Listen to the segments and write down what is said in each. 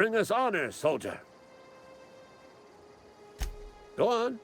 Bring us honor, soldier. Go on.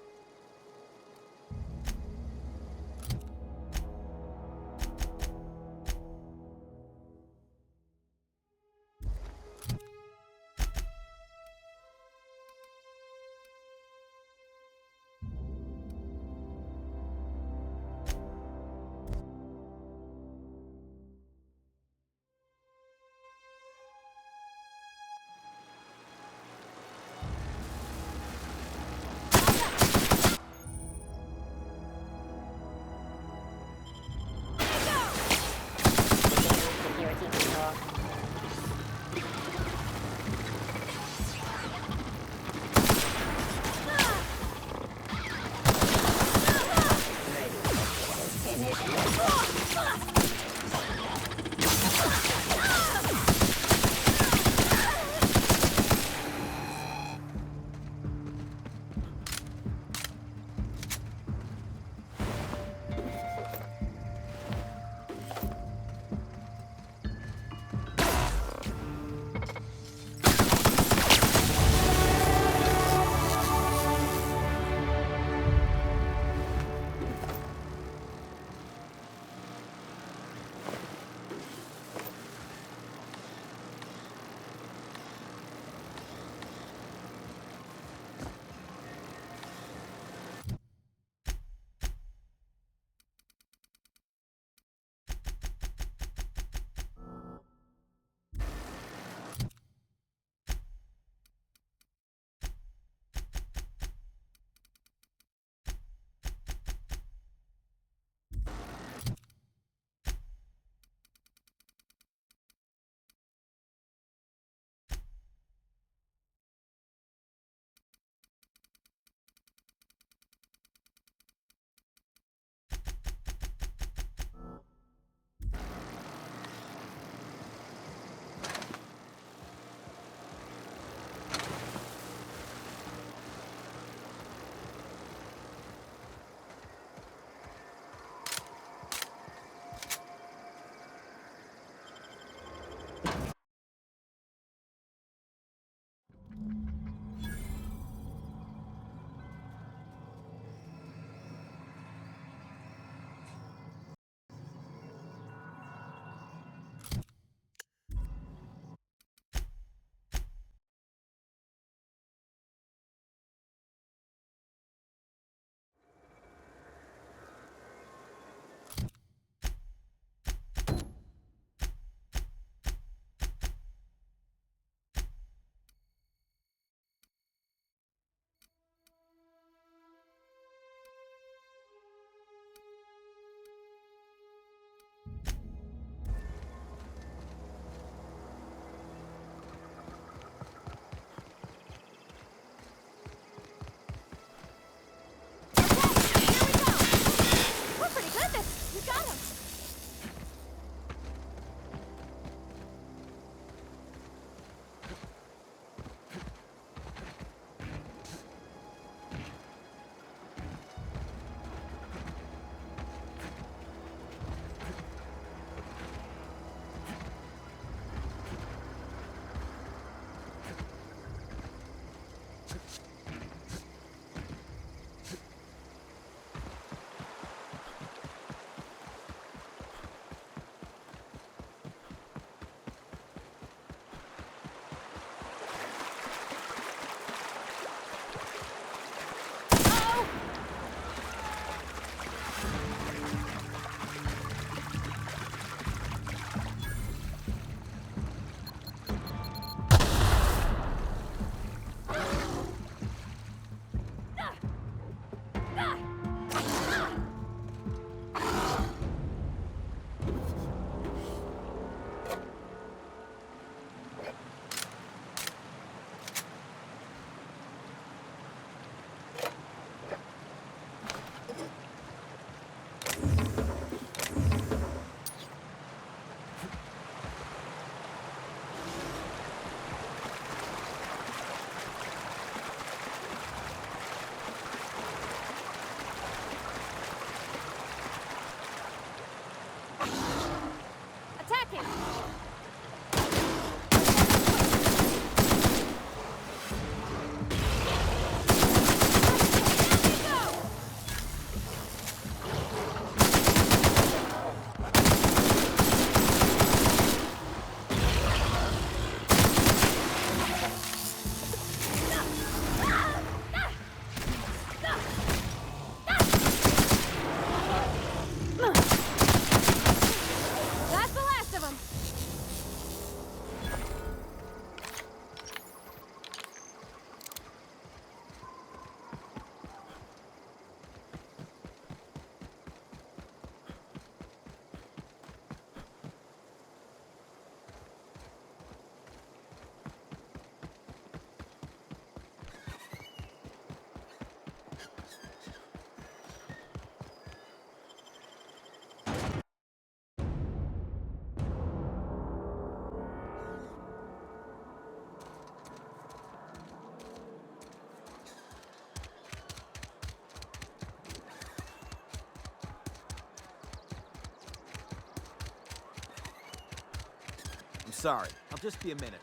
sorry. I'll just be a minute.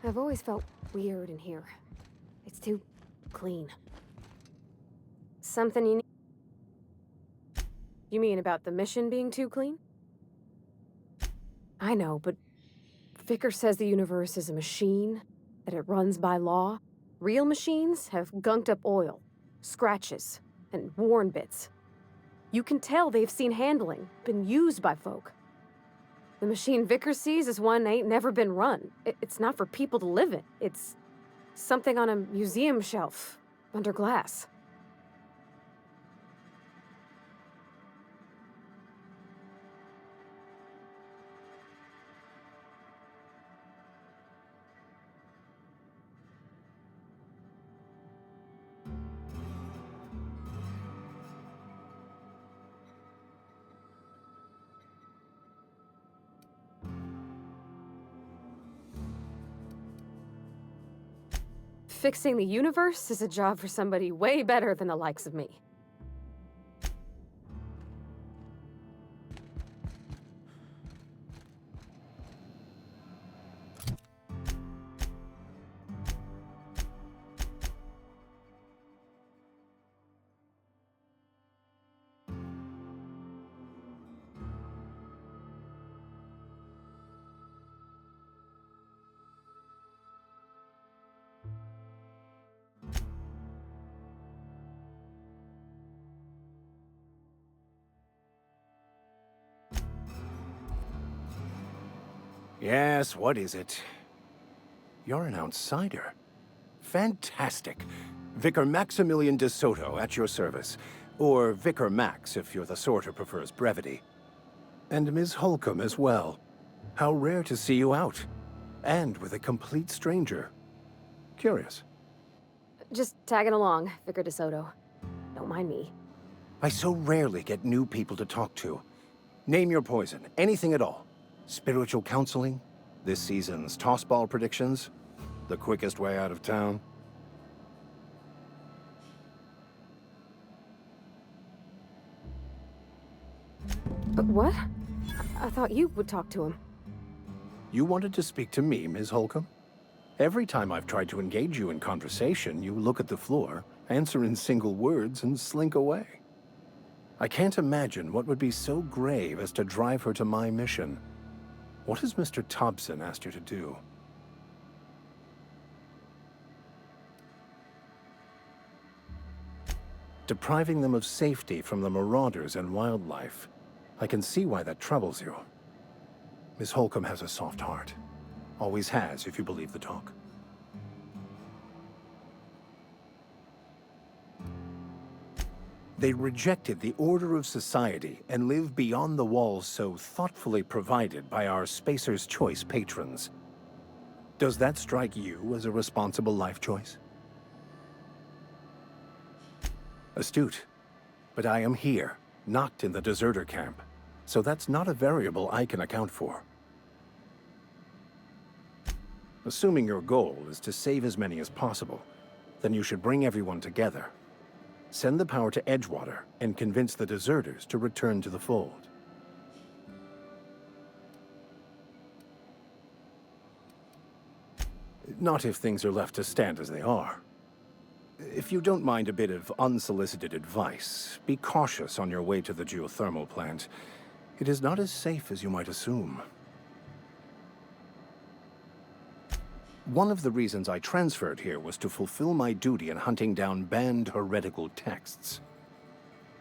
I've always felt weird in here. It's too clean. Something you need? You mean about the mission being too clean? I know, but Vicker says the universe is a machine, that it runs by law. Real machines have gunked up oil, scratches, and worn bits. You can tell they've seen handling, been used by folk. The machine Vicker sees is one ain't never been run. It's not for people to live in. It's something on a museum shelf, under glass. Fixing the universe is a job for somebody way better than the likes of me. Yes, what is it? You're an outsider. Fantastic. Vicar Maximilian de Soto at your service. Or Vicar Max, if you're the sort who prefers brevity. And Ms. Holcomb as well. How rare to see you out. And with a complete stranger. Curious. Just tagging along, Vicar DeSoto. Don't mind me. I so rarely get new people to talk to. Name your poison, anything at all. Spiritual counseling? This season's tossball predictions? The quickest way out of town? But what? I thought you would talk to him. You wanted to speak to me, Ms. Holcomb? Every time I've tried to engage you in conversation, you look at the floor, answer in single words, and slink away. I can't imagine what would be so grave as to drive her to my mission. What has Mr. Thompson asked you to do? Depriving them of safety from the marauders and wildlife. I can see why that troubles you. Miss Holcomb has a soft heart. Always has, if you believe the talk. They rejected the order of society and live beyond the walls so thoughtfully provided by our Spacer's Choice patrons. Does that strike you as a responsible life choice? Astute. But I am here, not in the deserter camp, so that's not a variable I can account for. Assuming your goal is to save as many as possible, then you should bring everyone together. Send the power to Edgewater and convince the deserters to return to the fold. Not if things are left to stand as they are. If you don't mind a bit of unsolicited advice, be cautious on your way to the geothermal plant. It is not as safe as you might assume. One of the reasons I transferred here was to fulfill my duty in hunting down banned heretical texts.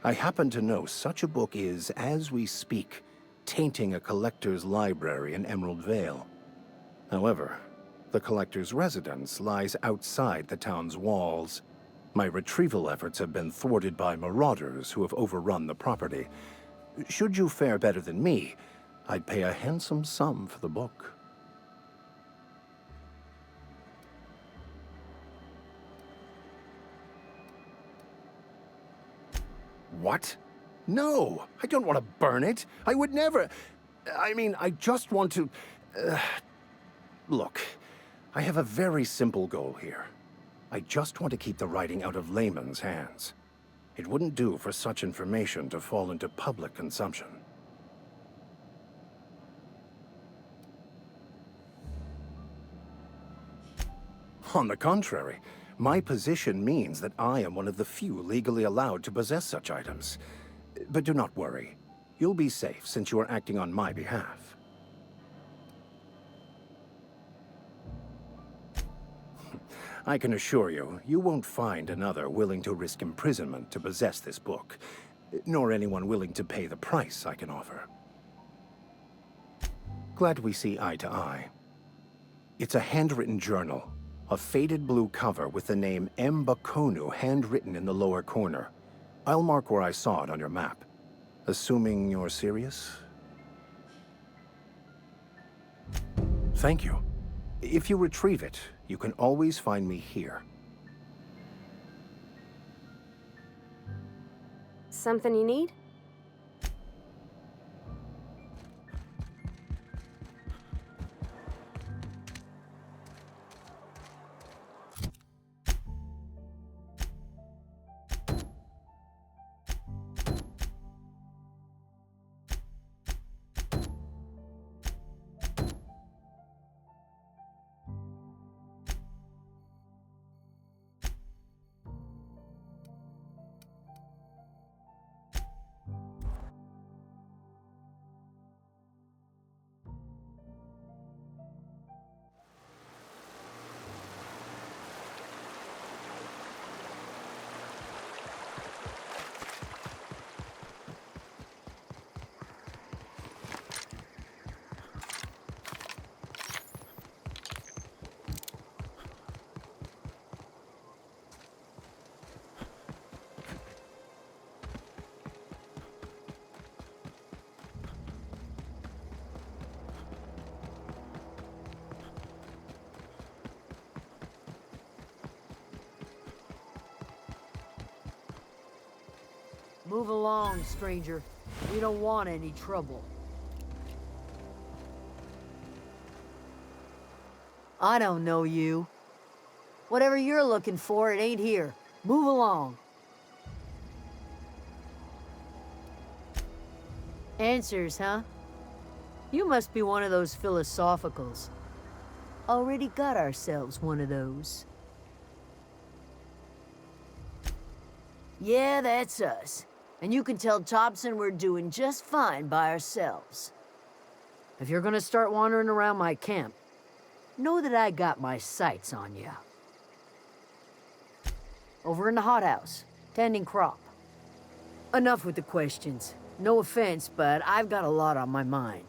I happen to know such a book is, as we speak, tainting a collector's library in Emerald Vale. However, the collector's residence lies outside the town's walls. My retrieval efforts have been thwarted by marauders who have overrun the property. Should you fare better than me, I'd pay a handsome sum for the book. What? No, I don't want to burn it. I would never. I mean, I just want to... Look, I have a very simple goal here. I just want to keep the writing out of layman's hands. It wouldn't do for such information to fall into public consumption. On the contrary, my position means that I am one of the few legally allowed to possess such items. But do not worry. You'll be safe since you are acting on my behalf. I can assure you, you won't find another willing to risk imprisonment to possess this book, nor anyone willing to pay the price I can offer. Glad we see eye to eye. It's a handwritten journal, a faded blue cover with the name M. Bakonu handwritten in the lower corner. I'll mark where I saw it on your map. Assuming you're serious? Thank you. If you retrieve it, you can always find me here. Something you need? Move along, stranger. We don't want any trouble. I don't know you. Whatever you're looking for, it ain't here. Move along. Answers, huh? You must be one of those philosophicals. Already got ourselves one of those. Yeah, that's us. And you can tell Thompson we're doing just fine by ourselves. If you're gonna start wandering around my camp, know that I got my sights on you. Over in the hothouse, tending crop. Enough with the questions. No offense, but I've got a lot on my mind.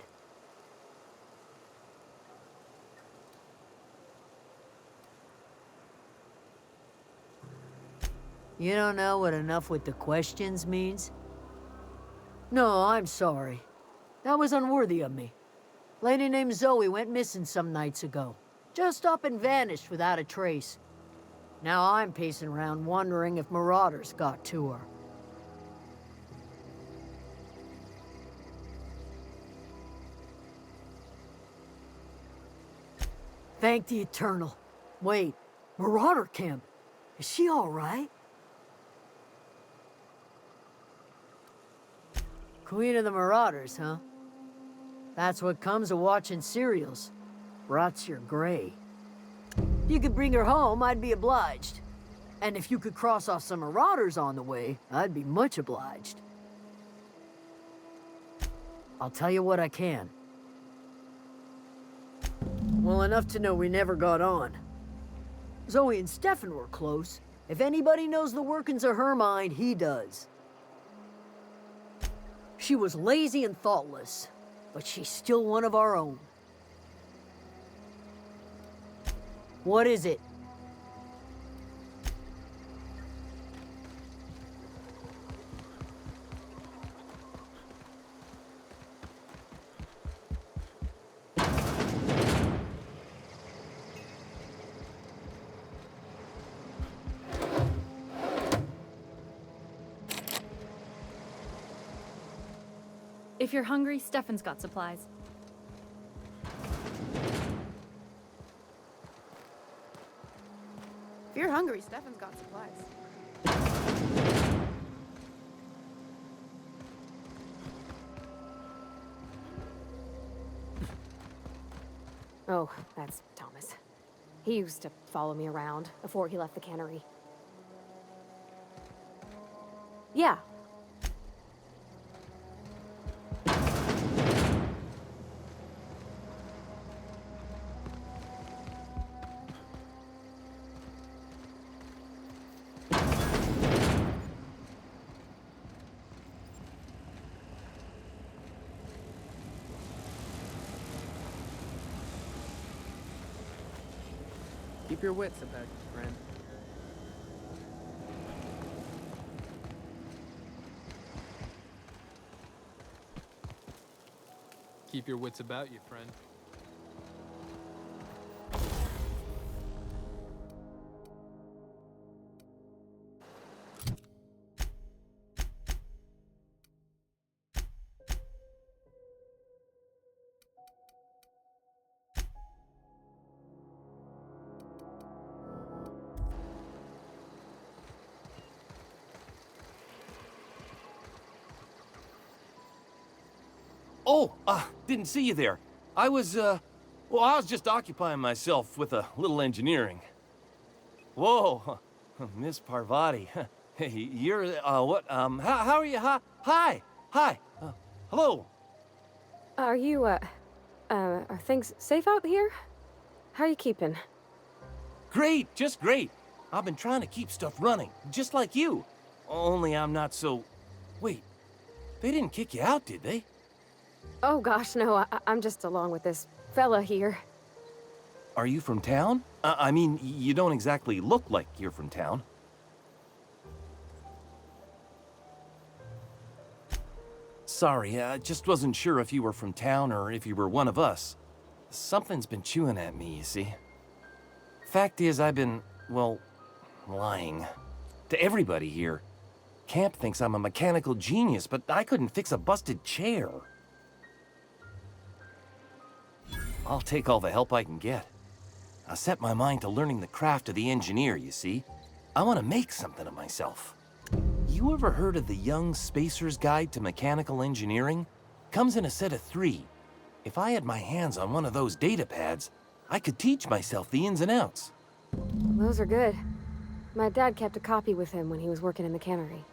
You don't know what enough with the questions means? No, I'm sorry. That was unworthy of me. Lady named Zoe went missing some nights ago. Just up and vanished without a trace. Now I'm pacing around wondering if marauders got to her. Thank the Eternal. Wait, Marauder Camp. Is she all right? Queen of the Marauders, huh? That's what comes of watching serials. Rots your gray. If you could bring her home, I'd be obliged. And if you could cross off some Marauders on the way, I'd be much obliged. I'll tell you what I can. Well, enough to know we never got on. Zoe and Stefan were close. If anybody knows the workings of her mind, he does. She was lazy and thoughtless, but she's still one of our own. What is it? If you're hungry, Stefan's got supplies. If you're hungry, Stefan's got supplies. Oh, that's Thomas. He used to follow me around before he left the cannery. Yeah. Keep your wits about you, friend. Keep your wits about you, friend. Oh, didn't see you there. I was just occupying myself with a little engineering. Whoa, Miss Parvati. Hey, you're, what, how are you? Hi, hello. Are you, are things safe out here? How are you keeping? Great, just great. I've been trying to keep stuff running, just like you. Only I'm not so... Wait, they didn't kick you out, did they? Oh gosh, no, I'm just along with this fella here. Are you from town? I mean, you don't exactly look like you're from town. Sorry, I just wasn't sure if you were from town or if you were one of us. Something's been chewing at me, you see. Fact is, I've been, well, lying. To everybody here. Camp thinks I'm a mechanical genius, but I couldn't fix a busted chair. I'll take all the help I can get. I set my mind to learning the craft of the engineer, you see. I want to make something of myself. You ever heard of the Young Spacer's Guide to Mechanical Engineering? Comes in a set of 3. If I had my hands on one of those data pads, I could teach myself the ins and outs. Those are good. My dad kept a copy with him when he was working in the cannery.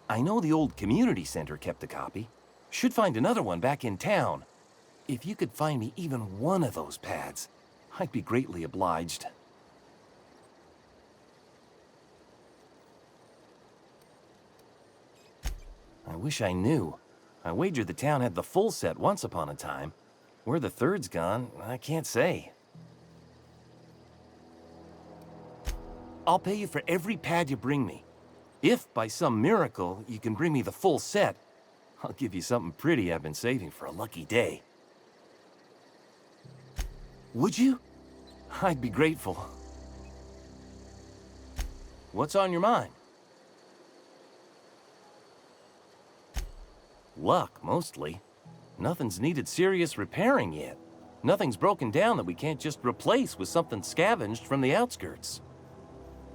I know the old community center kept a copy. Should find another one back in town. If you could find me even one of those pads, I'd be greatly obliged. I wish I knew. I wager the town had the full set once upon a time. Where the third's gone, I can't say. I'll pay you for every pad you bring me. If, by some miracle, you can bring me the full set, I'll give you something pretty I've been saving for a lucky day. Would you? I'd be grateful. What's on your mind? Luck, mostly. Nothing's needed serious repairing yet. Nothing's broken down that we can't just replace with something scavenged from the outskirts.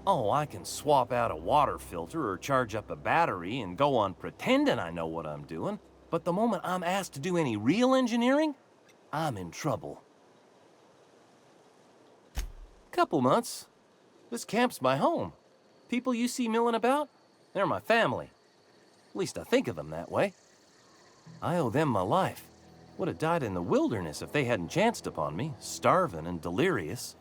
Oh, I can swap out a water filter or charge up a battery and go on pretending I know what I'm doing, but the moment I'm asked to do any real engineering, I'm in trouble. Couple months. This camp's my home. People you see milling about, they're my family. At least I think of them that way. I owe them my life. Would have died in the wilderness if they hadn't chanced upon me, starving and delirious.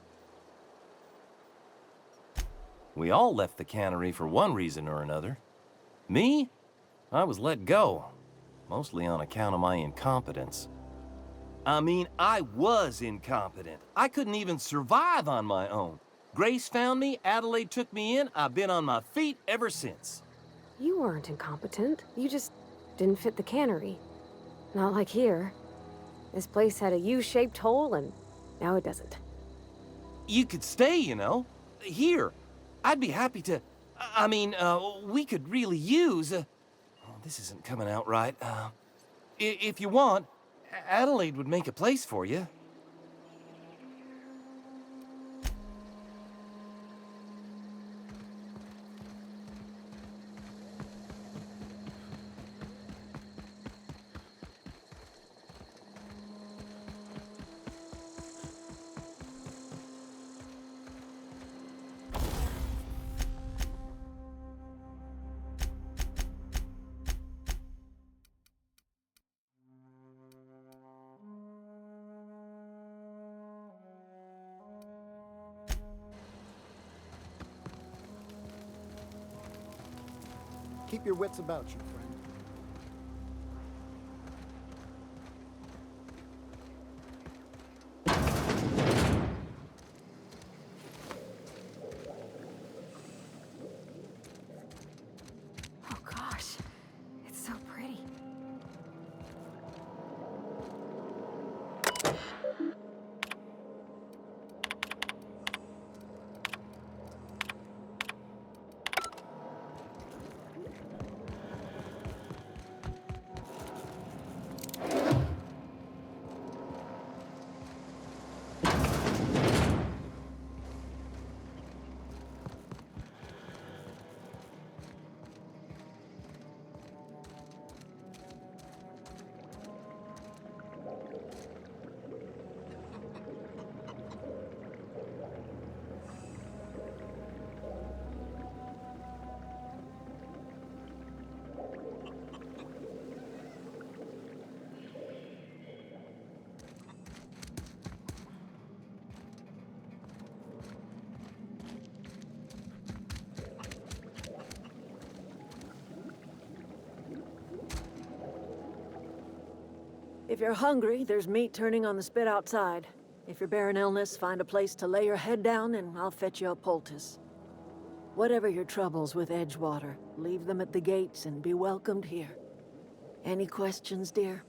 We all left the cannery for one reason or another. Me? I was let go, mostly on account of my incompetence. I mean, I was incompetent. I couldn't even survive on my own. Grace found me, Adelaide took me in, I've been on my feet ever since. You weren't incompetent. You just didn't fit the cannery. Not like here. This place had a U-shaped hole, and now it doesn't. You could stay, you know. Here. I'd be happy to... I mean, we could really use... oh, this isn't coming out right. If you want, Adelaide would make a place for you. Keep your wits about you, friend. Oh gosh, it's so pretty. If you're hungry, there's meat turning on the spit outside. If you're bearing illness, find a place to lay your head down and I'll fetch you a poultice. Whatever your troubles with Edgewater, leave them at the gates and be welcomed here. Any questions, dear?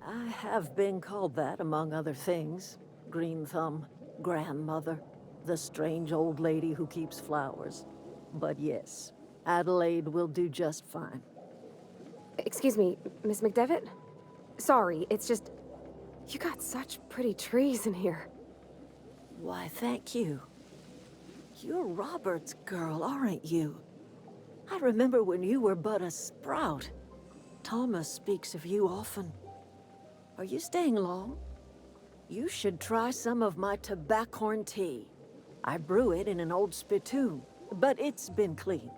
I have been called that, among other things. Green Thumb, grandmother, the strange old lady who keeps flowers. But yes, Adelaide will do just fine. Excuse me, Miss McDevitt? Sorry, it's just... You got such pretty trees in here. Why, thank you. You're Robert's girl, aren't you? I remember when you were but a sprout. Thomas speaks of you often. Are you staying long? You should try some of my tobaccorn tea. I brew it in an old spittoon, but it's been cleaned.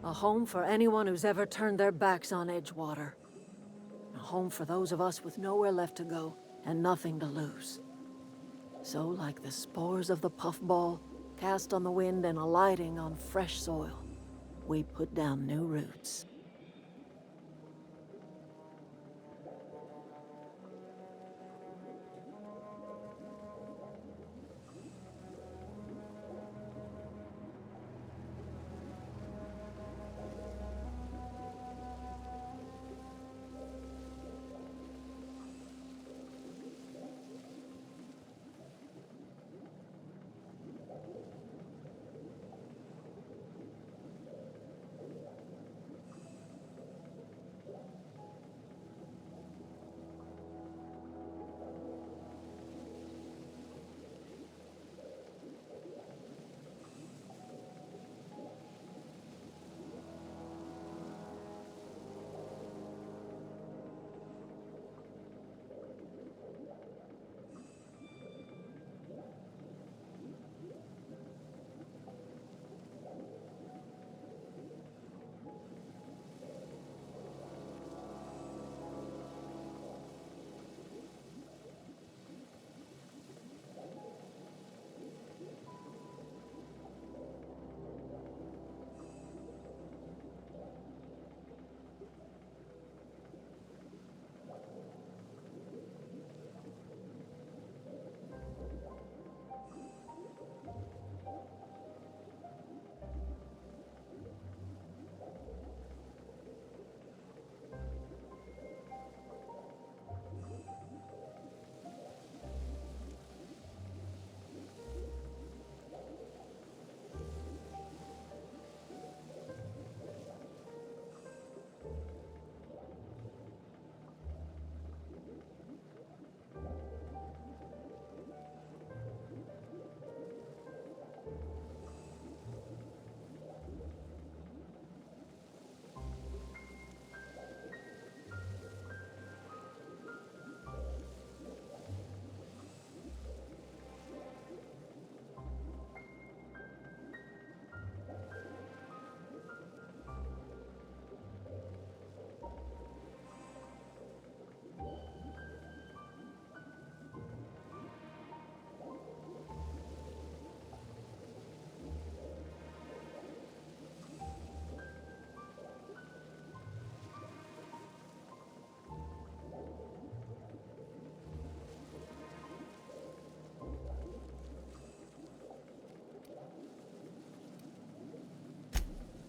A home for anyone who's ever turned their backs on Edgewater. A home for those of us with nowhere left to go and nothing to lose. So, like the spores of the puffball, cast on the wind and alighting on fresh soil, we put down new roots.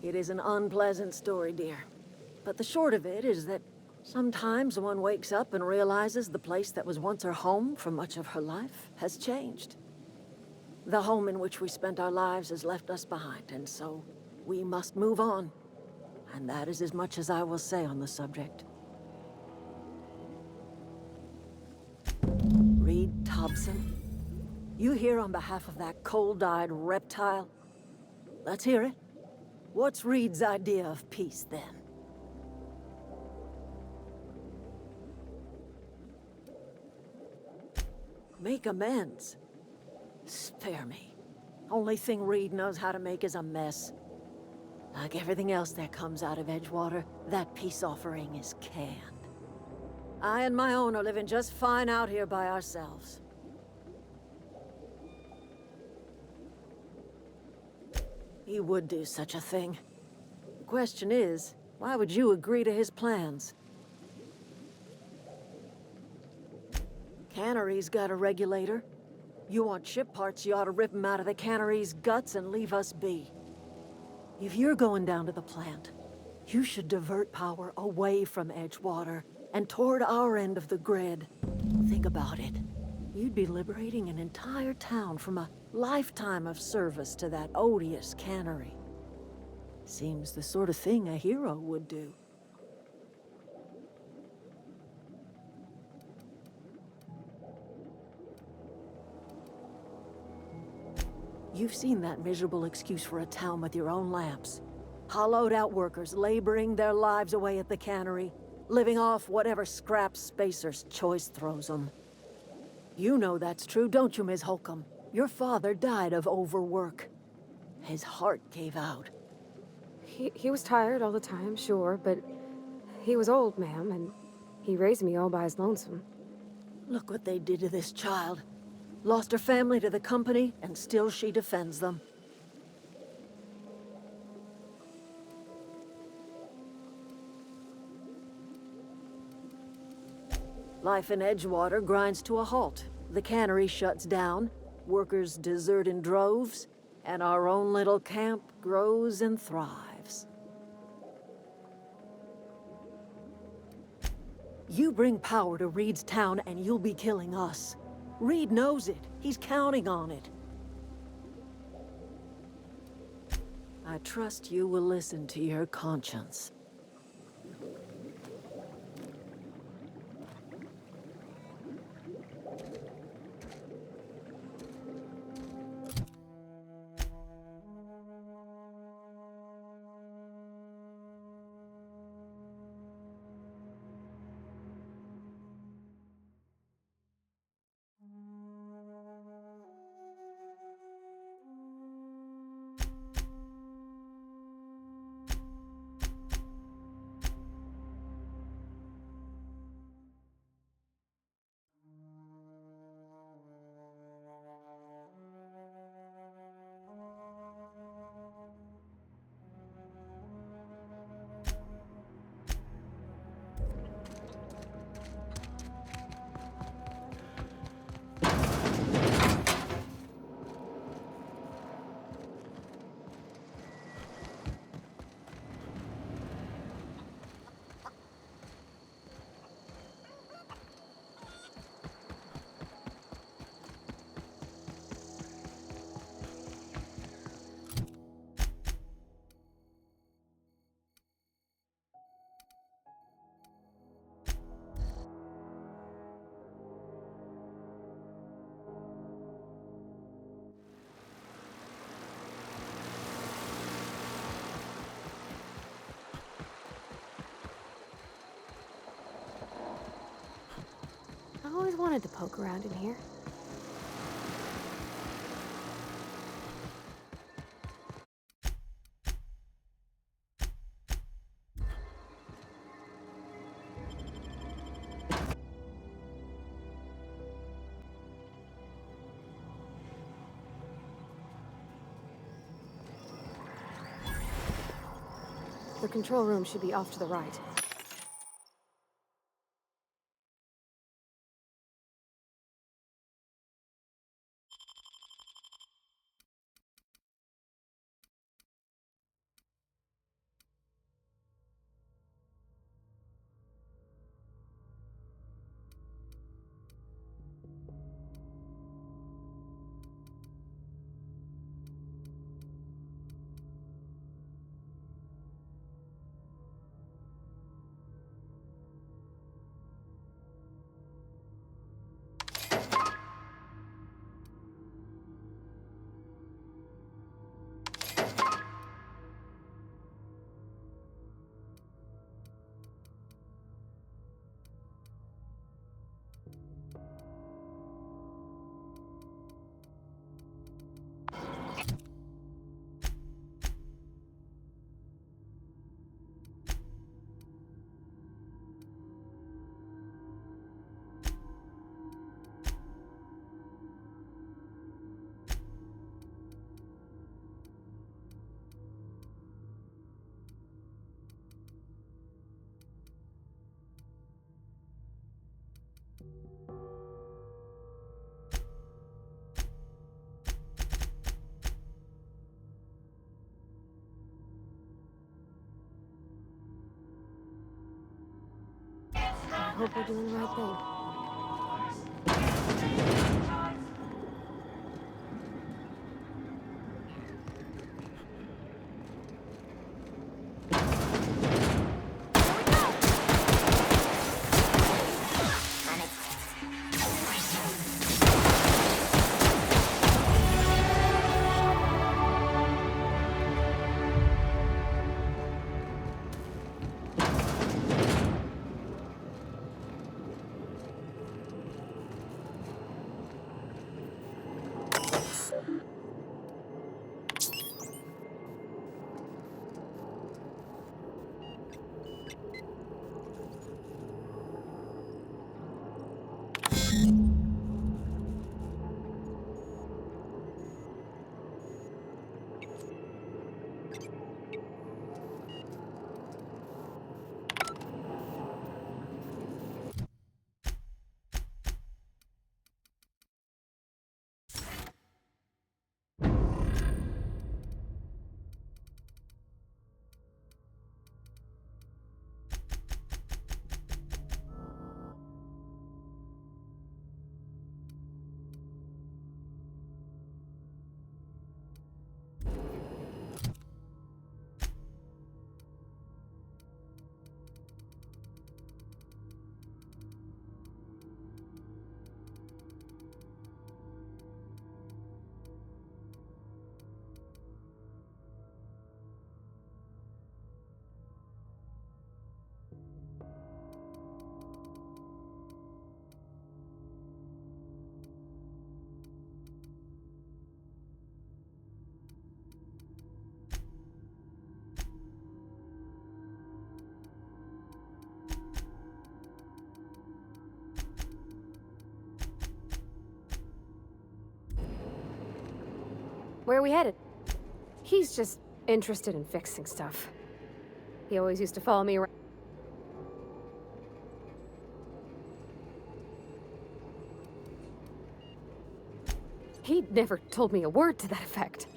It is an unpleasant story, dear. But the short of it is that sometimes one wakes up and realizes the place that was once her home for much of her life has changed. The home in which we spent our lives has left us behind, and so we must move on. And that is as much as I will say on the subject. Reed Thompson, you here on behalf of that cold-eyed reptile? Let's hear it. What's Reed's idea of peace, then? Make amends? Spare me. Only thing Reed knows how to make is a mess. Like everything else that comes out of Edgewater, that peace offering is canned. I and my own are living just fine out here by ourselves. He would do such a thing. The question is, why would you agree to his plans? Cannery's got a regulator. You want ship parts, you ought to rip them out of the cannery's guts and leave us be. If you're going down to the plant, you should divert power away from Edgewater and toward our end of the grid. Think about it. You'd be liberating an entire town from a lifetime of service to that odious cannery. Seems the sort of thing a hero would do. You've seen that miserable excuse for a town with your own lamps. Hollowed-out workers laboring their lives away at the cannery, living off whatever scraps Spacer's choice throws them. You know that's true, don't you, Ms. Holcomb? Your father died of overwork. His heart gave out. He was tired all the time, sure, but he was old, ma'am, and he raised me all by his lonesome. Look what they did to this child. Lost her family to the company, and still she defends them. Life in Edgewater grinds to a halt. The cannery shuts down, workers desert in droves, and our own little camp grows and thrives. You bring power to Reed's town and you'll be killing us. Reed knows it. He's counting on it. I trust you will listen to your conscience. I always wanted to poke around in here. The control room should be off to the right. I hope we're doing the right thing. Where are we headed? He's just interested in fixing stuff. He always used to follow me around. He'd never told me a word to that effect.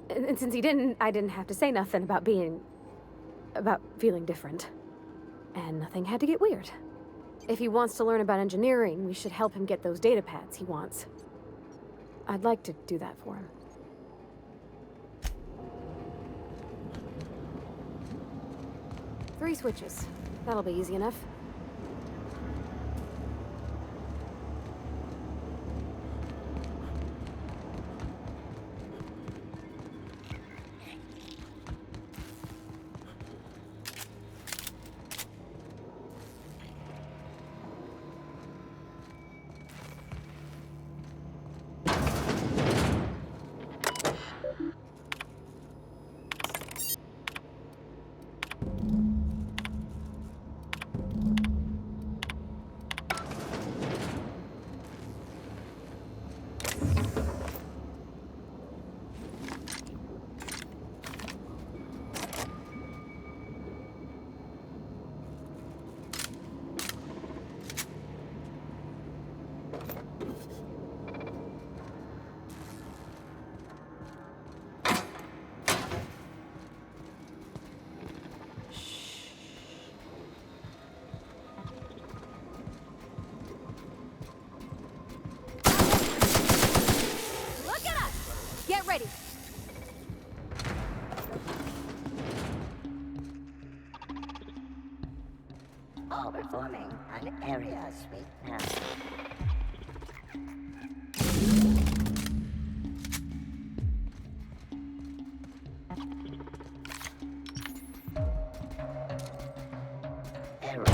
And since he didn't, I didn't have to say nothing about feeling different. And nothing had to get weird. If he wants to learn about engineering, we should help him get those data pads he wants. I'd like to do that for him. Three switches. That'll be easy enough. Get ready. All performing an area sweep now. Error.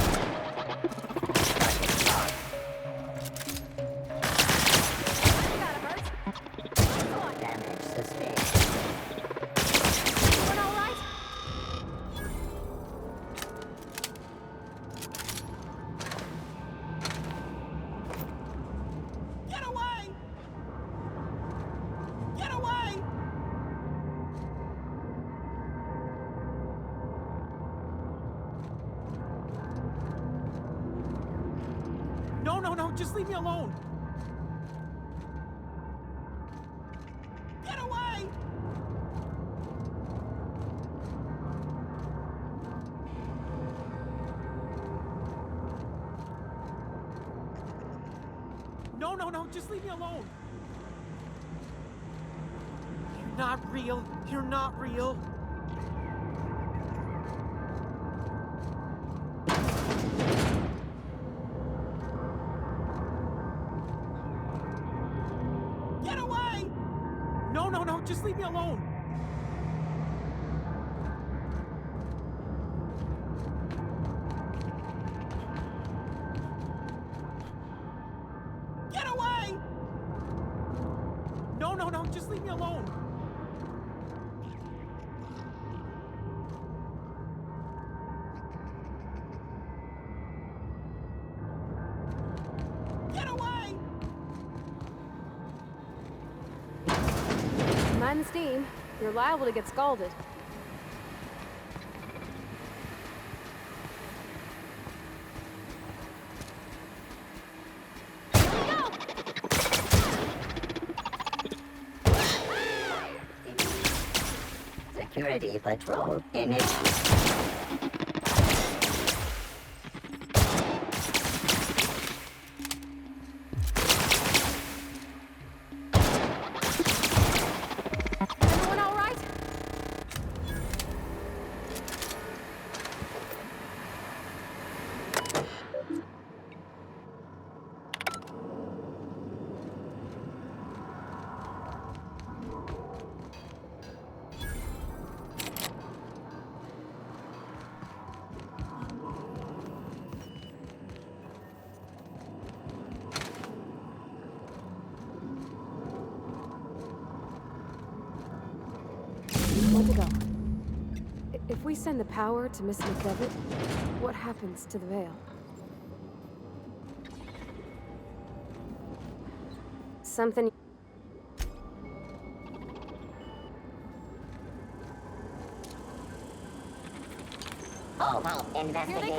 Damage sustained. Everyone all right? Get away! Get away! No, no, no, just leave me alone. Get away! No, no, no, just leave me alone. You're not real. You're not real. Get away! No, no, no, just leave me alone. Get away! No, no, no, just leave me alone. Get away! Mind the steam. You're liable to get scalded. Security patrol initiated. Everyone all right? Where to go? If we send the power to Miss McDevitt, what happens to the veil? Something... Investigate.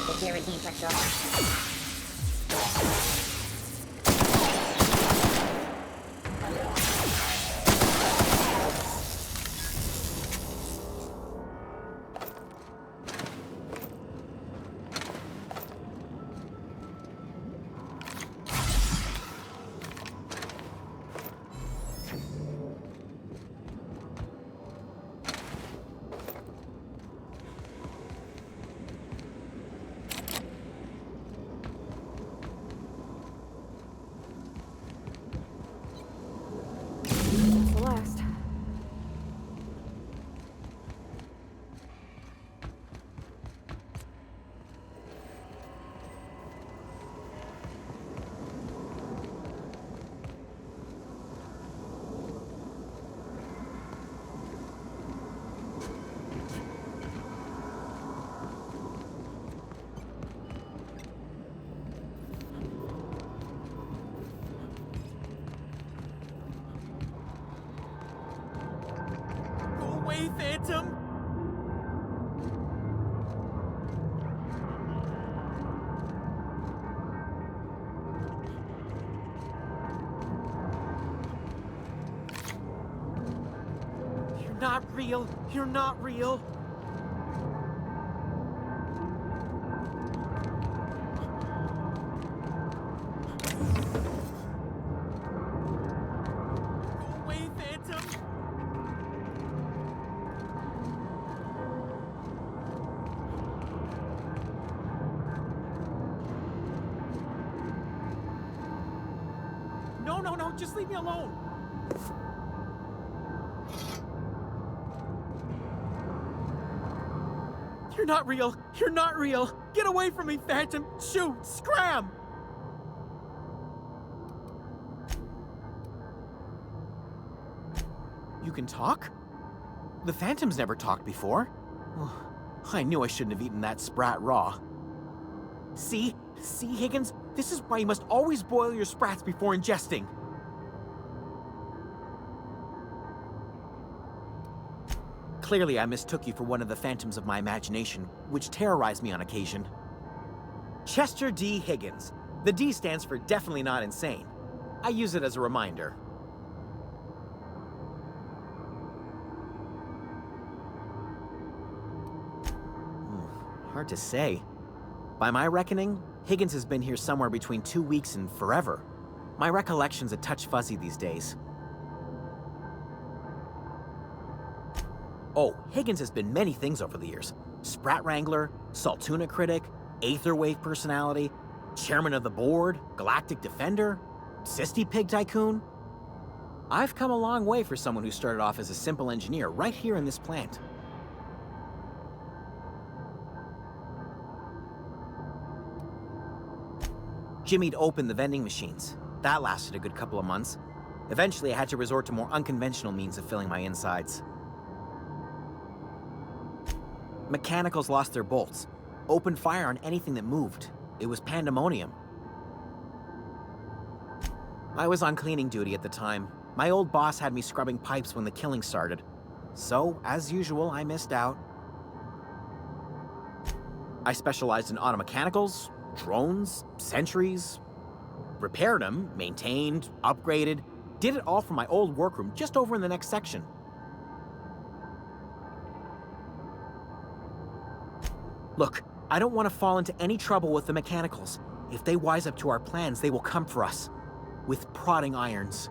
Security patrol. That's the last. Go away, Phantom! You're not real. You're not real. Go away, Phantom! No, no, no, just leave me alone. You're not real. You're not real. Get away from me, Phantom. Shoot, scram. You can talk? The Phantom's never talked before. Oh, I knew I shouldn't have eaten that sprat raw. See? See, Higgins? This is why you must always boil your sprats before ingesting. Clearly, I mistook you for one of the phantoms of my imagination, which terrorized me on occasion. Chester D. Higgins. The D stands for definitely not insane. I use it as a reminder. Hard to say. By my reckoning, Higgins has been here somewhere between 2 weeks and forever. My recollection's a touch fuzzy these days. Oh, Higgins has been many things over the years. Sprat Wrangler, Saltuna Critic, Aetherwave Personality, Chairman of the Board, Galactic Defender, Sisty Pig Tycoon. I've come a long way for someone who started off as a simple engineer right here in this plant. Jimmy'd opened the vending machines. That lasted a good couple of months. Eventually, I had to resort to more unconventional means of filling my insides. Mechanicals lost their bolts, opened fire on anything that moved. It was pandemonium. I was on cleaning duty at the time. My old boss had me scrubbing pipes when the killing started. So, as usual, I missed out. I specialized in automechanicals, drones, sentries. Repaired them, maintained, upgraded, did it all from my old workroom just over in the next section. Look, I don't want to fall into any trouble with the mechanicals. If they wise up to our plans, they will come for us. With prodding irons.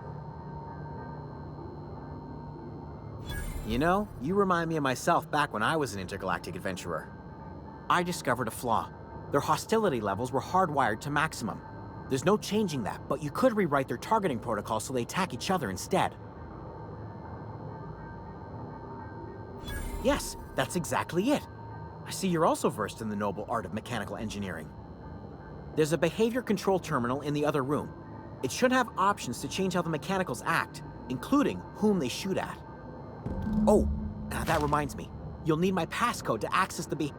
You know, you remind me of myself back when I was an intergalactic adventurer. I discovered a flaw. Their hostility levels were hardwired to maximum. There's no changing that, but you could rewrite their targeting protocol so they attack each other instead. Yes, that's exactly it. I see you're also versed in the noble art of mechanical engineering. There's a behavior control terminal in the other room. It should have options to change how the mechanicals act, including whom they shoot at. Oh, that reminds me. You'll need my passcode to access the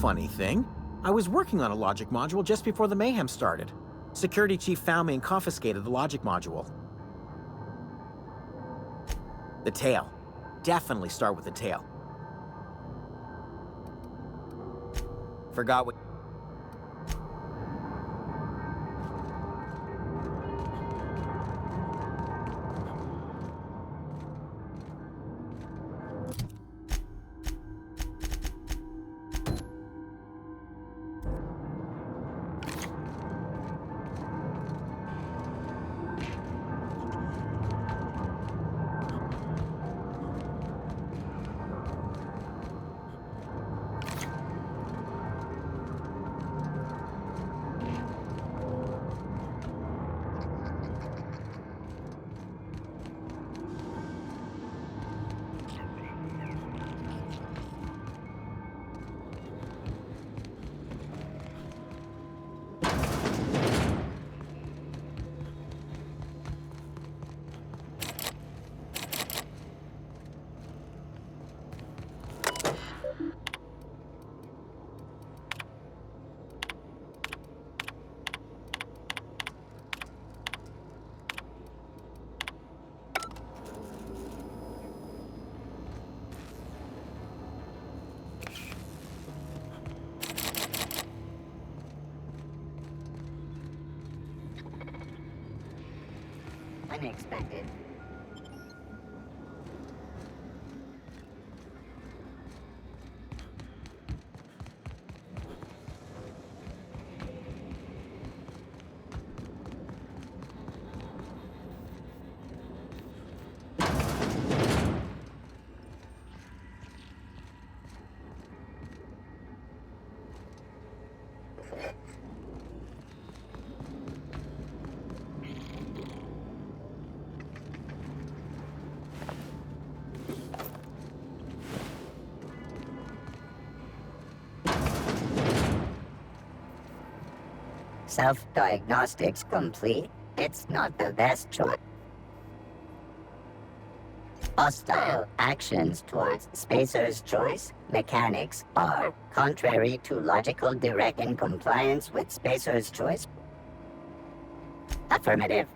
Funny thing, I was working on a logic module just before the mayhem started. Security chief found me and confiscated the logic module. The tail. Definitely start with the tail. Forgot what... Unexpected. Self-diagnostics complete. It's not the best choice. Hostile actions towards Spacer's choice mechanics are contrary to logical direct in compliance with Spacer's choice. Affirmative.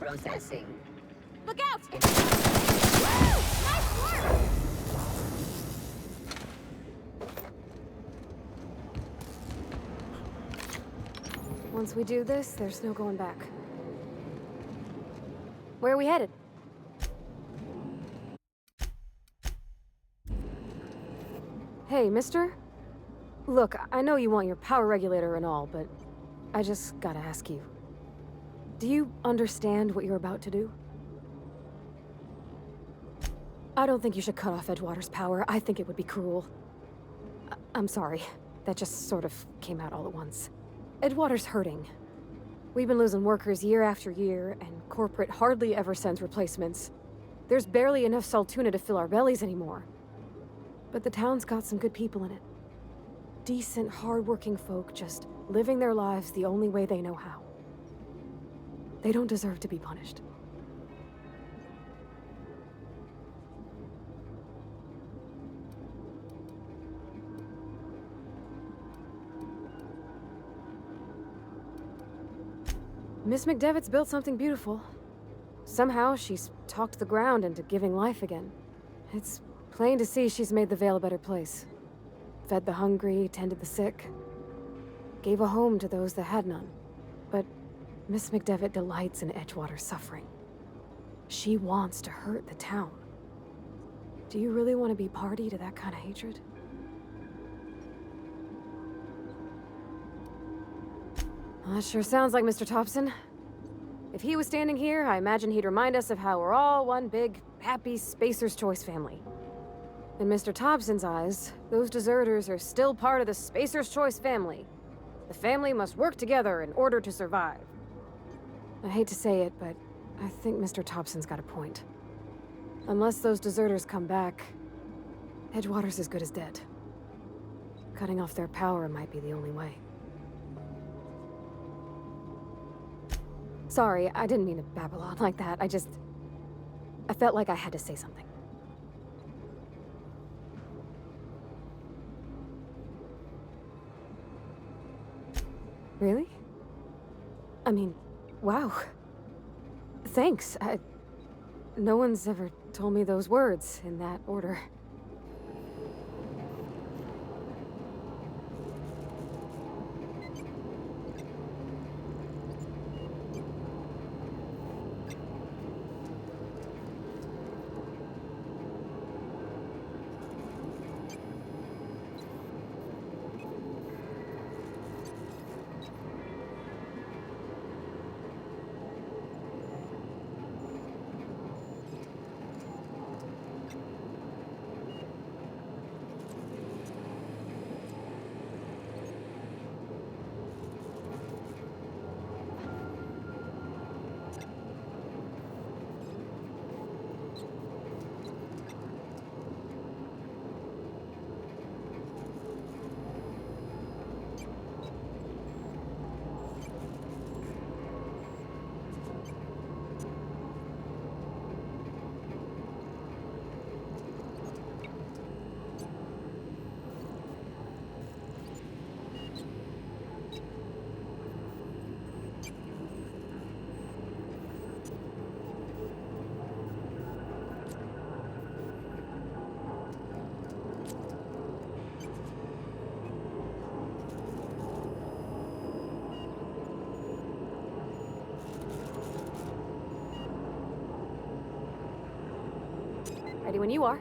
Processing. Look out! Woo! Nice work! Once we do this, there's no going back. Where are we headed? Hey, mister? Look, I know you want your power regulator and all, but I just gotta ask you. Do you understand what you're about to do? I don't think you should cut off Edgewater's power. I think it would be cruel. I'm sorry. That just sort of came out all at once. Edgewater's hurting. We've been losing workers year after year, and corporate hardly ever sends replacements. There's barely enough Saltuna to fill our bellies anymore. But the town's got some good people in it. Decent, hard-working folk just living their lives the only way they know how. They don't deserve to be punished. Miss McDevitt's built something beautiful. Somehow, she's talked the ground into giving life again. It's plain to see she's made the Vale a better place. Fed the hungry, tended the sick. Gave a home to those that had none. But Miss McDevitt delights in Edgewater's suffering. She wants to hurt the town. Do you really want to be party to that kind of hatred? Well, that sure sounds like Mr. Thompson. If he was standing here, I imagine he'd remind us of how we're all one big, happy Spacer's Choice family. In Mr. Thompson's eyes, those deserters are still part of the Spacer's Choice family. The family must work together in order to survive. I hate to say it, but I think Mr. Thompson's got a point. Unless those deserters come back, Edgewater's as good as dead. Cutting off their power might be the only way. Sorry, I didn't mean to babble on like that. I felt like I had to say something. Really? I mean, wow. Thanks. No one's ever told me those words in that order. Ready when you are.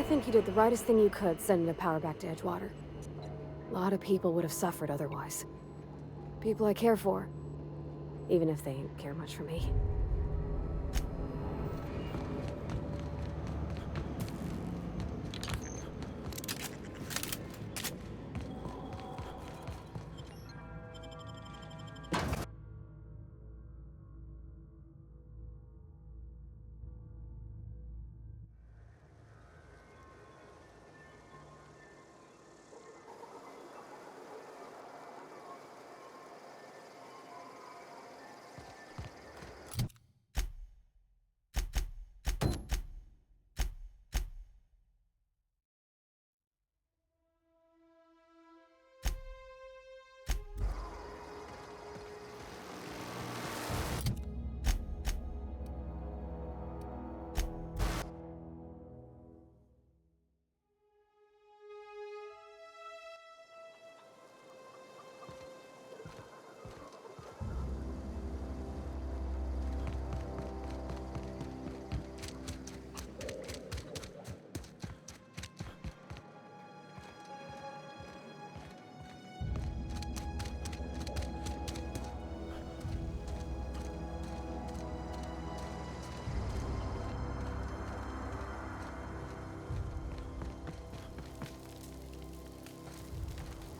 I think you did the rightest thing you could sending the power back to Edgewater. A lot of people would have suffered otherwise. People I care for, even if they don't care much for me.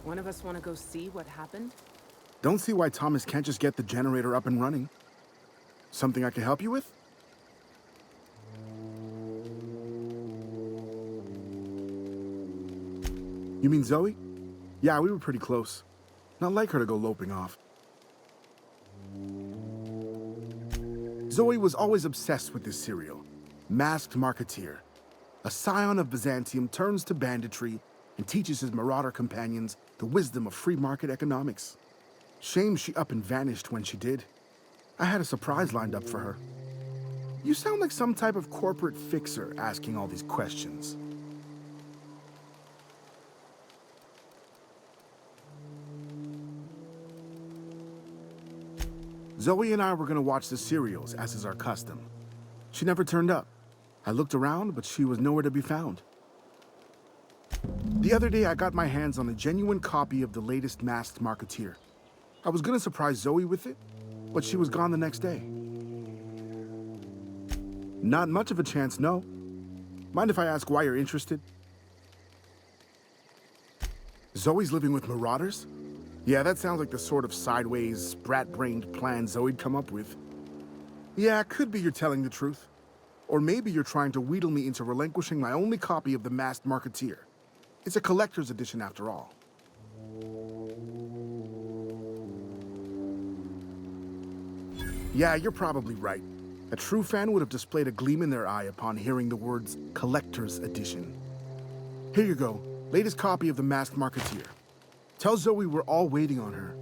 One of us want to go see what happened? Don't see why Thomas can't just get the generator up and running. Something I can help you with? You mean Zoe? Yeah, we were pretty close. Not like her to go loping off. Zoe was always obsessed with this serial. Masked Marketeer. A scion of Byzantium turns to banditry and teaches his marauder companions the wisdom of free market economics. Shame she up and vanished when she did. I had a surprise lined up for her. You sound like some type of corporate fixer asking all these questions. Zoe and I were gonna watch the serials, as is our custom. She never turned up. I looked around, but she was nowhere to be found. The other day, I got my hands on a genuine copy of the latest Masked Marketeer. I was gonna surprise Zoe with it, but she was gone the next day. Not much of a chance, no. Mind if I ask why you're interested? Zoe's living with marauders? Yeah, that sounds like the sort of sideways, sprat-brained plan Zoe'd come up with. Yeah, could be you're telling the truth. Or maybe you're trying to wheedle me into relinquishing my only copy of the Masked Marketeer. It's a collector's edition after all. Yeah, you're probably right. A true fan would have displayed a gleam in their eye upon hearing the words collector's edition. Here you go, latest copy of the Masked Marketeer. Tell Zoe we're all waiting on her.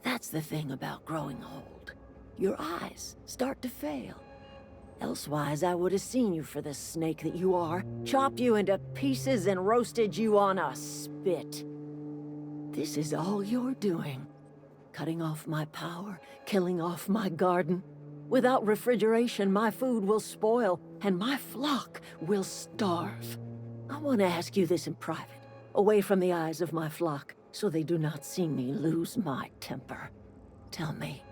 That's the thing about growing old. Your eyes start to fail. Elsewise, I would have seen you for the snake that you are, chopped you into pieces and roasted you on a spit. This is all you're doing. Cutting off my power, killing off my garden. Without refrigeration, my food will spoil, and my flock will starve. I want to ask you this in private, away from the eyes of my flock, so they do not see me lose my temper. Tell me,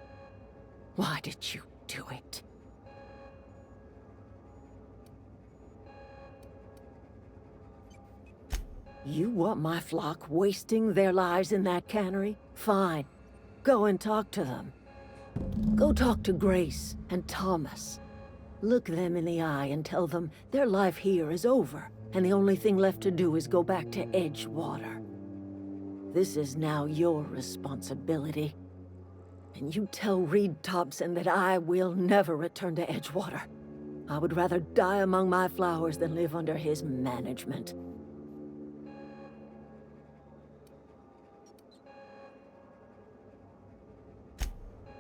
why did you do it? You want my flock wasting their lives in that cannery? Fine. Go and talk to them. Go talk to Grace and Thomas. Look them in the eye and tell them their life here is over, and the only thing left to do is go back to Edgewater. This is now your responsibility. And you tell Reed Thompson that I will never return to Edgewater. I would rather die among my flowers than live under his management.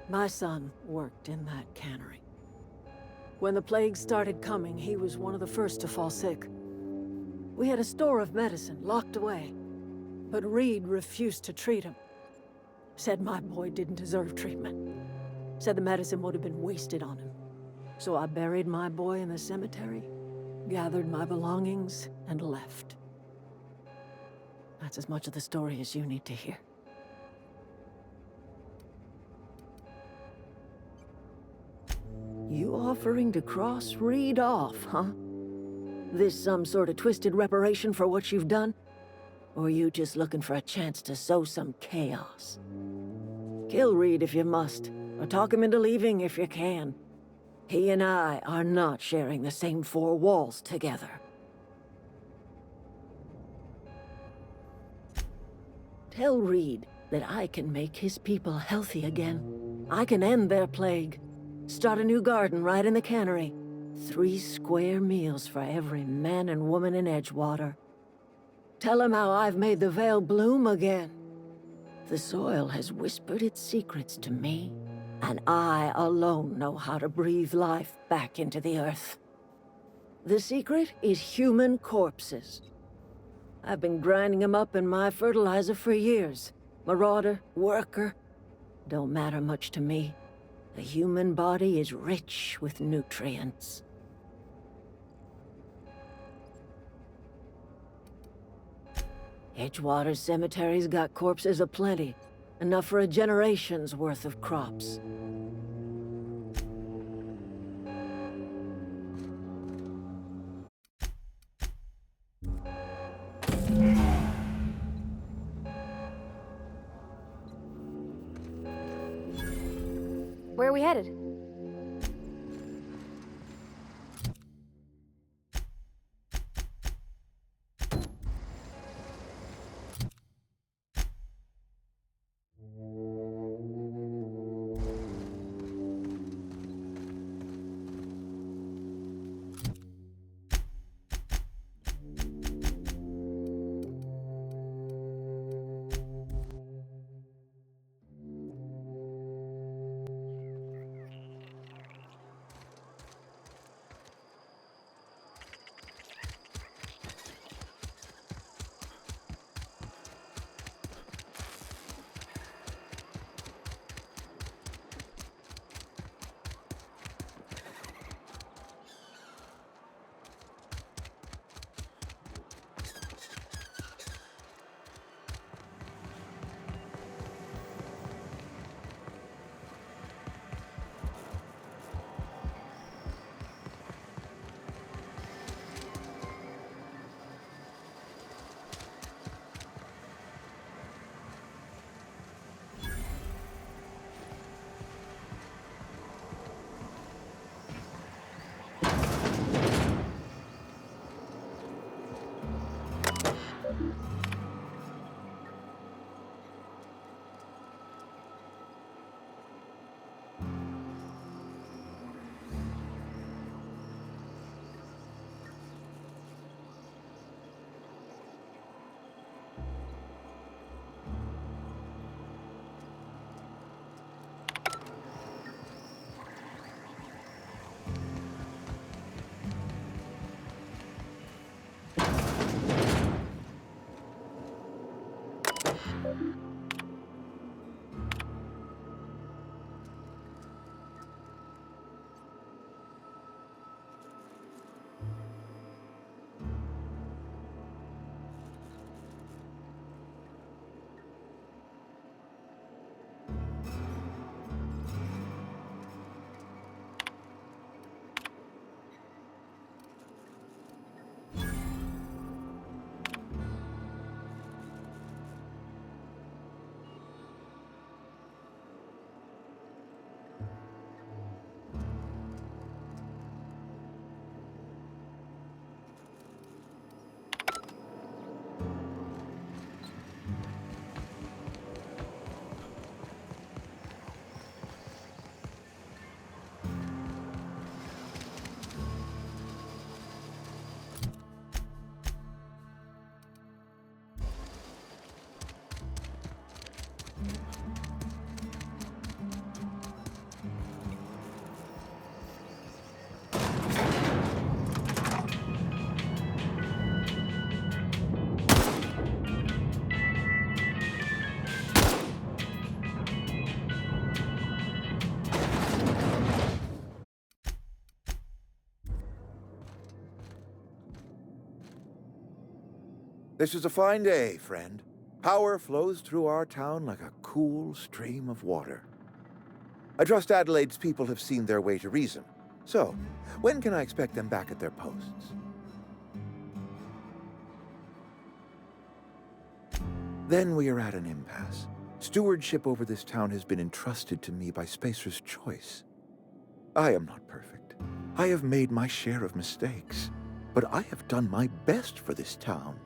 My son worked in that cannery. When the plague started coming, he was one of the first to fall sick. We had a store of medicine locked away, but Reed refused to treat him. Said my boy didn't deserve treatment. Said the medicine would have been wasted on him. So I buried my boy in the cemetery, gathered my belongings, and left. That's as much of the story as you need to hear. You offering to cross Reed off, huh? This some sort of twisted reparation for what you've done? Or you just looking for a chance to sow some chaos? Kill Reed if you must, or talk him into leaving if you can. He and I are not sharing the same four walls together. Tell Reed that I can make his people healthy again. I can end their plague. Start a new garden right in the cannery. 3 square meals for every man and woman in Edgewater. Tell him how I've made the Vale bloom again. The soil has whispered its secrets to me, and I alone know how to breathe life back into the earth. The secret is human corpses. I've been grinding them up in my fertilizer for years. Marauder, worker, don't matter much to me. The human body is rich with nutrients. Edgewater's cemetery's got corpses aplenty, enough for a generation's worth of crops. Where are we headed? This is a fine day, friend. Power flows through our town like a cool stream of water. I trust Adelaide's people have seen their way to reason. So, when can I expect them back at their posts? Then we are at an impasse. Stewardship over this town has been entrusted to me by Spacer's Choice. I am not perfect. I have made my share of mistakes, but I have done my best for this town.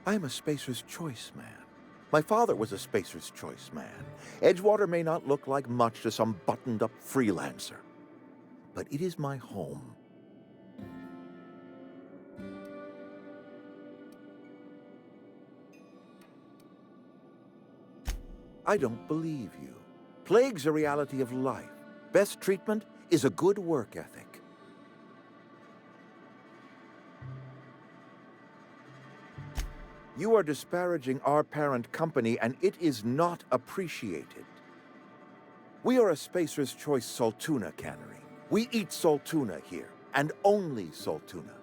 I am a Spacer's Choice man. My father was a Spacer's Choice man. Edgewater may not look like much to some buttoned-up freelancer, but it is my home. I don't believe you. Plague's a reality of life. Best treatment is a good work ethic. You are disparaging our parent company, and it is not appreciated. We are a Spacer's Choice Saltuna cannery. We eat Saltuna here, and only Saltuna.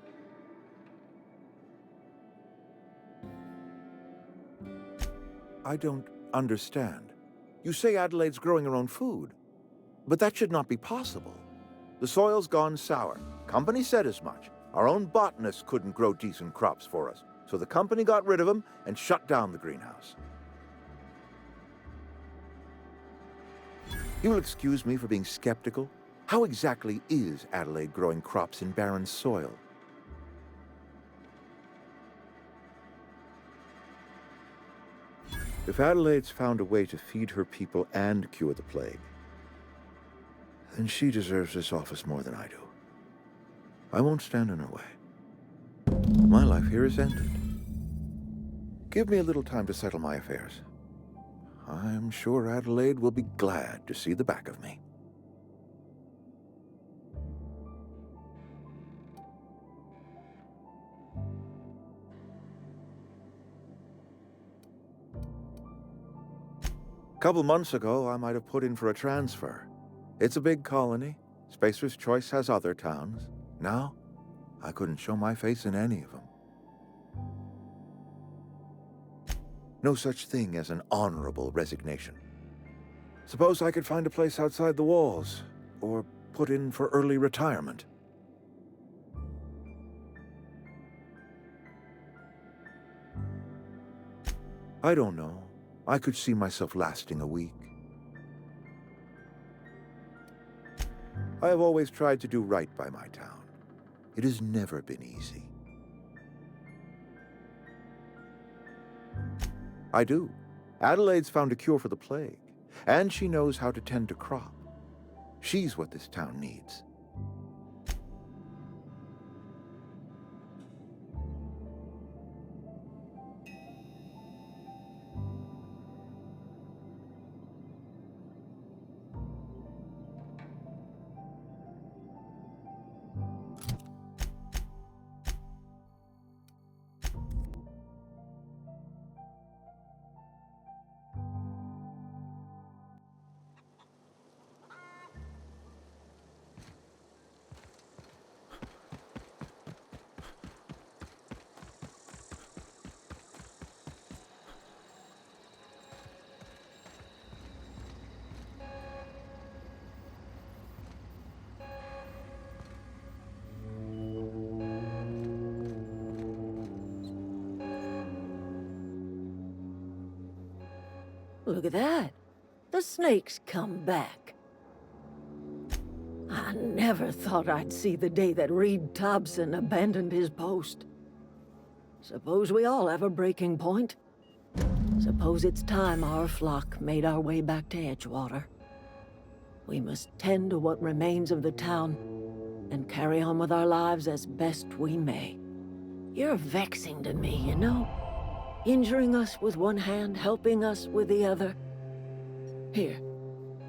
I don't understand. You say Adelaide's growing her own food, but that should not be possible. The soil's gone sour. Company said as much. Our own botanists couldn't grow decent crops for us. So the company got rid of him and shut down the greenhouse. You will excuse me for being skeptical. How exactly is Adelaide growing crops in barren soil? If Adelaide's found a way to feed her people and cure the plague, then she deserves this office more than I do. I won't stand in her way. My life here is ended. Give me a little time to settle my affairs. I'm sure Adelaide will be glad to see the back of me. A couple months ago, I might have put in for a transfer. It's a big colony. Spacer's Choice has other towns. Now, I couldn't show my face in any of them. No such thing as an honorable resignation. Suppose I could find a place outside the walls, or put in for early retirement. I don't know. I could see myself lasting a week. I have always tried to do right by my town. It has never been easy. I do. Adelaide's found a cure for the plague, and she knows how to tend a crop. She's what this town needs. Look at that. The snake's come back. I never thought I'd see the day that Reed Thompson abandoned his post. Suppose we all have a breaking point. Suppose it's time our flock made our way back to Edgewater. We must tend to what remains of the town and carry on with our lives as best we may. You're vexing to me, you know? Injuring us with one hand, helping us with the other. Here,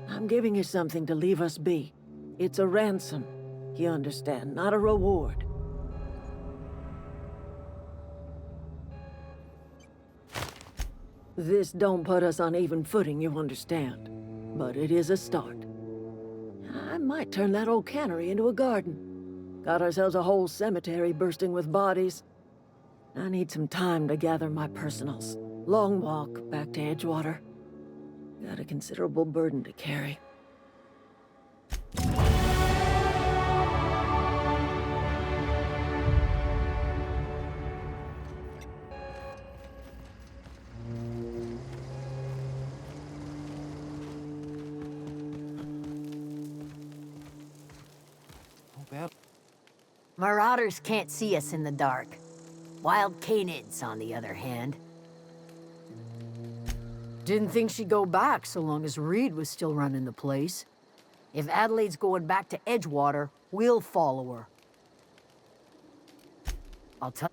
I'm giving you something to leave us be. It's a ransom, you understand, not a reward. This don't put us on even footing, you understand. but it is a start. I might turn that old cannery into a garden. Got ourselves a whole cemetery bursting with bodies. I need some time to gather my personals. Long walk back to Edgewater. Got a considerable burden to carry. Marauders can't see us in the dark. Wild canids, on the other hand. Didn't think she'd go back so long as Reed was still running the place. If Adelaide's going back to Edgewater, we'll follow her. I'll tell